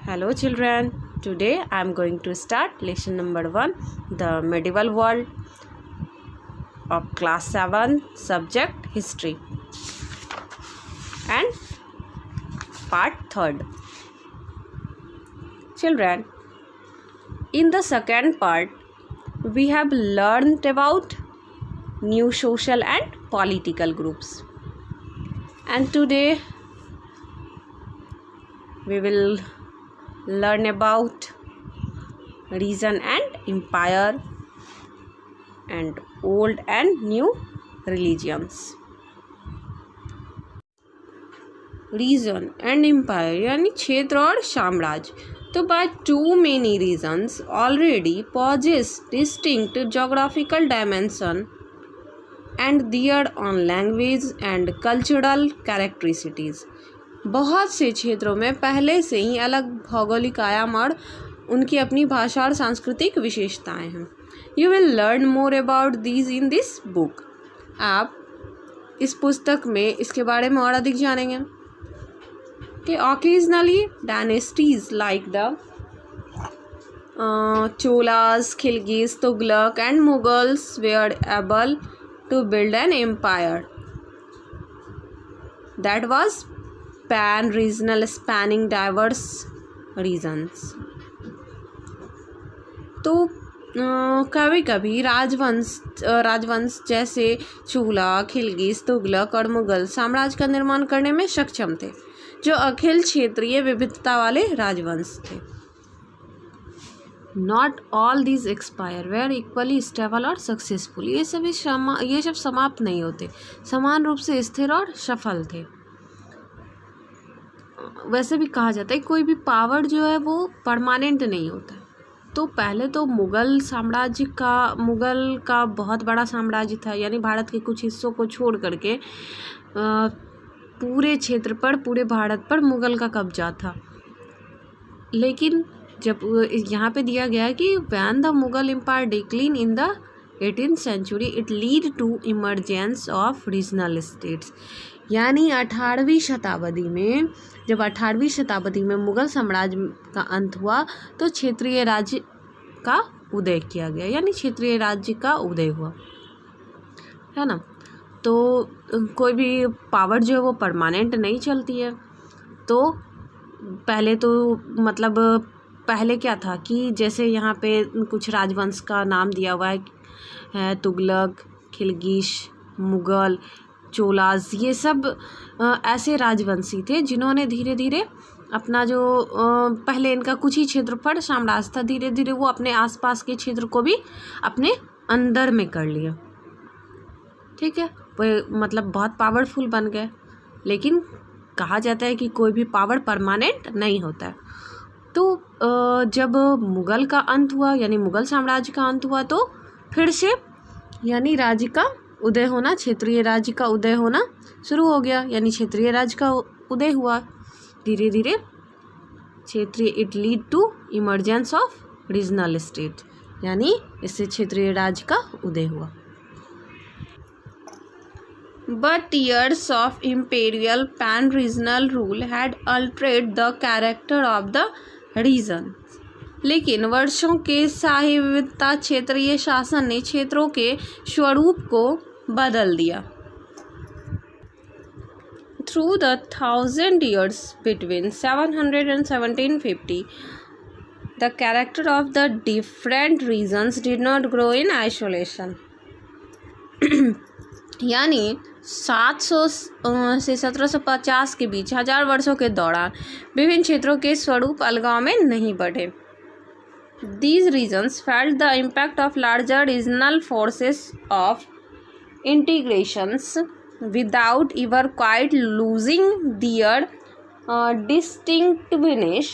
Hello children, today I am going to start lesson number 1, the medieval world of class 7, subject history and part 3rd. Children, in the second part we have learned about new social and political groups, and today we will learn about region and empire and old and new religions. Region and empire यानी क्षेत्र और साम्राज्य. तो by too many regions already possess distinct geographical dimension and their own language and cultural characteristics. बहुत से क्षेत्रों में पहले से ही अलग भौगोलिक आयाम और उनकी अपनी भाषा और सांस्कृतिक विशेषताएं हैं. You will learn more about these in this book. आप इस पुस्तक में इसके बारे में और अधिक जानेंगे कि occasionally dynasties like the Cholas, Khiljis, Tughlaq and Mughals were able to build an empire that was pan-regional spanning diverse regions. तो कभी कभी राजवंश जैसे चूला, खिलजीज, तुगलक और मुगल साम्राज्य का निर्माण करने में सक्षम थे, जो अखिल क्षेत्रीय विविधता वाले राजवंश थे. नॉट ऑल दीज एक्सपायर वेयर इक्वली स्टेबल और सक्सेसफुल. ये सब समाप्त नहीं होते, समान रूप से स्थिर और सफल थे. वैसे भी कहा जाता है कोई भी पावर जो है वो परमानेंट नहीं होता. तो पहले तो मुगल का बहुत बड़ा साम्राज्य था, यानी भारत के कुछ हिस्सों को छोड़ करके पूरे क्षेत्र पर, पूरे भारत पर मुगल का कब्जा था. लेकिन जब यहाँ पे दिया गया है कि when the Mughal empire decline in the 18th century it lead to emergence of regional states. यानी 18वीं शताब्दी में मुगल साम्राज्य का अंत हुआ तो क्षेत्रीय राज्य का उदय किया गया, यानी क्षेत्रीय राज्य का उदय हुआ, है ना. तो कोई भी पावर जो है वो परमानेंट नहीं चलती है. तो पहले क्या था कि जैसे यहाँ पे कुछ राजवंश का नाम दिया हुआ है, तुगलक, खिलजीज, मुगल, चोलास, ये सब ऐसे राजवंशी थे जिन्होंने धीरे धीरे अपना जो पहले इनका कुछ ही क्षेत्र पर साम्राज्य था, धीरे धीरे वो अपने आसपास के क्षेत्र को भी अपने अंदर में कर लिया. ठीक है, वो बहुत पावरफुल बन गए. लेकिन कहा जाता है कि कोई भी पावर परमानेंट नहीं होता है. तो जब मुगल का अंत हुआ, यानी मुगल साम्राज्य का अंत हुआ, तो फिर से यानी राज्य का उदय होना, क्षेत्रीय राज्य का उदय होना शुरू हो गया. यानी क्षेत्रीय राज्य का उदय हुआ धीरे धीरे क्षेत्रीय. It lead to emergence of regional state, यानी इससे क्षेत्रीय राज्य का उदय हुआ. But years of imperial pan regional rule had altered the character of the region. लेकिन वर्षों के शाही विविधता क्षेत्रीय शासन ने क्षेत्रों के स्वरूप को बदल दिया. Through the 1000 years between 700 and 1750, the character of the different regions did not grow in isolation. यानी 700 से 1750 के बीच 1000 वर्षों के दौरान विभिन्न क्षेत्रों के स्वरूप अलगाव में नहीं बढ़े. These regions felt the impact of larger regional forces of integrations without ever quite losing their distinctiveness.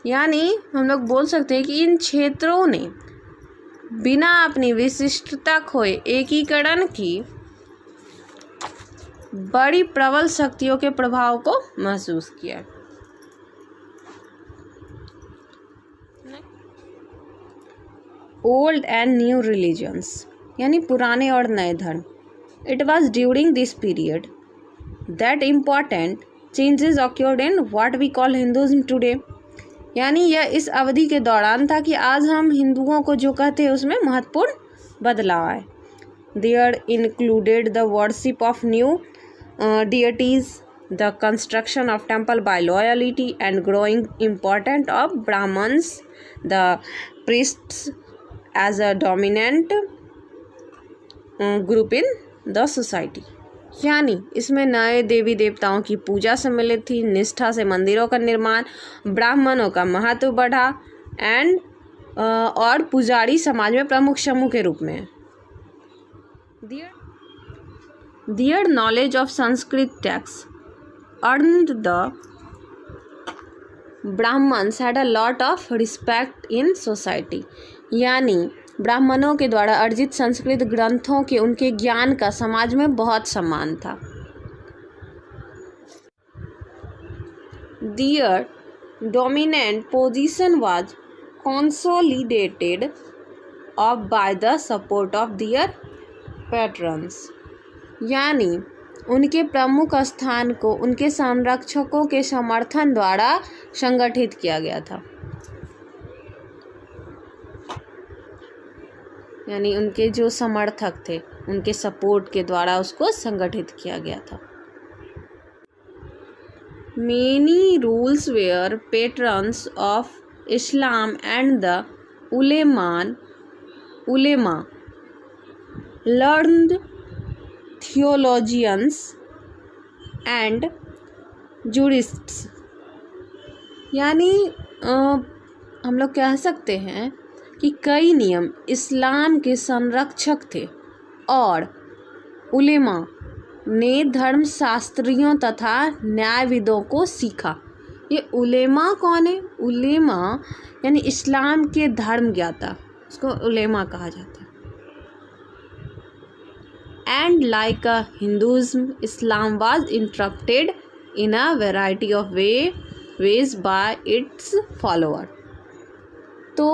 यानी हम लोग बोल सकते हैं कि इन क्षेत्रों ने बिना अपनी विशिष्टता खोए एकीकरण की बड़ी प्रबल शक्तियों के प्रभाव को महसूस किया. ओल्ड एंड न्यू रिलीजन्स यानी पुराने और नए धर्म. It was during this period that important changes occurred in what we call Hinduism today. यानी यह इस अवधि के दौरान था कि आज हम हिंदुओं को जो कहते हैं उसमें महत्वपूर्ण बदलाव आए। There included the worship of new deities, the construction of temple by loyalty and growing importance of Brahmins, the priests as a dominant group in the society। यानी इसमें नए देवी देवताओं की पूजा सम्मिलित थी, निष्ठा से मंदिरों का निर्माण, ब्राह्मणों का महत्व बढ़ा और पुजारी समाज में प्रमुख समूह के रूप में। Their knowledge of Sanskrit texts earned the Brahmins had a lot of respect in society। यानी ब्राह्मणों के द्वारा अर्जित संस्कृत ग्रंथों के उनके ज्ञान का समाज में बहुत सम्मान था। Their dominant position was consolidated by the support of their patrons। यानी उनके प्रमुख स्थान को उनके संरक्षकों के समर्थन द्वारा संगठित किया गया था। यानी उनके जो समर्थक थे उनके सपोर्ट के द्वारा उसको संगठित किया गया था। Many rules were patrons of Islam and the ulema learned theologians and jurists। यानी हम लोग कह सकते हैं कि कई नियम इस्लाम के संरक्षक थे और उलेमा ने धर्मशास्त्रियों तथा न्यायविदों को सीखा। ये उलेमा कौन है? उलेमा यानी इस्लाम के धर्म ज्ञाता, उसको उलेमा कहा जाता है। And like a Hinduism, Islam was interpreted in a variety of ways by its follower। तो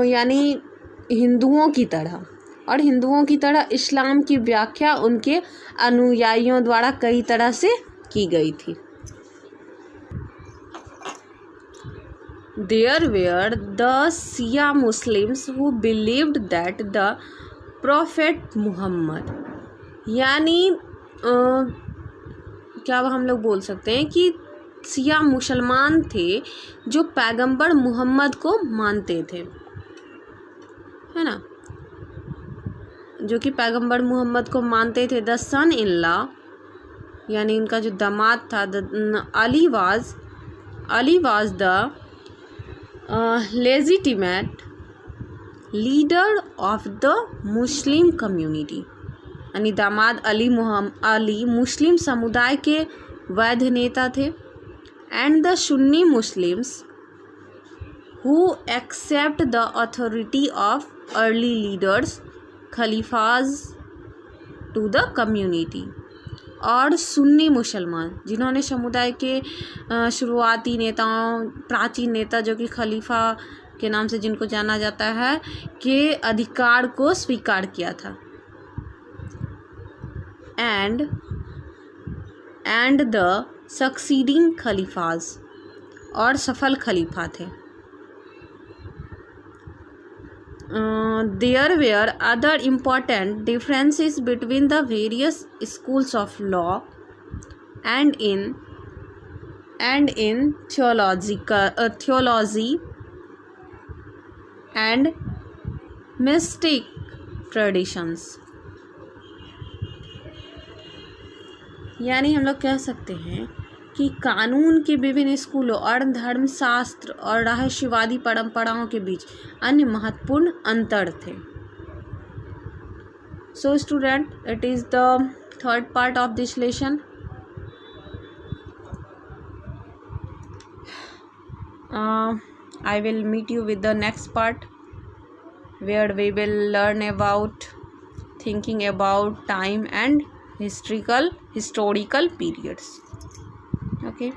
यानी हिंदुओं की तरह इस्लाम की व्याख्या उनके अनुयायियों द्वारा कई तरह से की गई थी। There were the Shia Muslims who believed that the Prophet Muhammad, यानी क्या हम लोग बोल सकते हैं कि शिया मुसलमान थे जो पैगंबर मुहम्मद को मानते थे, है ना, जो कि पैगंबर मुहम्मद को मानते थे। द सन इन लॉ यानी उनका जो दामाद था Ali was the legitimate leader of the Muslim community. यानी दामाद अली मुस्लिम समुदाय के वैध नेता थे। And the Sunni Muslims who accept the authority of early leaders khalifas to the community. और सुन्नी मुसलमान जिन्होंने समुदाय के शुरुआती नेताओं, प्राचीन नेता जो कि खलीफा के नाम से जिनको जाना जाता है, के अधिकार को स्वीकार किया था। एंड द सक्सीडिंग खलीफाज और सफल खलीफा थे। There were other important differences between the various schools of law and in theology and mystic traditions। यानी हम लोग कह सकते हैं कि कानून के विभिन्न स्कूलों और धर्मशास्त्र और रहस्यवादी परंपराओं के बीच अन्य महत्वपूर्ण अंतर थे। So student, it is the third part of this lesson. I will meet you with the next part where we will learn about thinking about time and historical periods. Okay.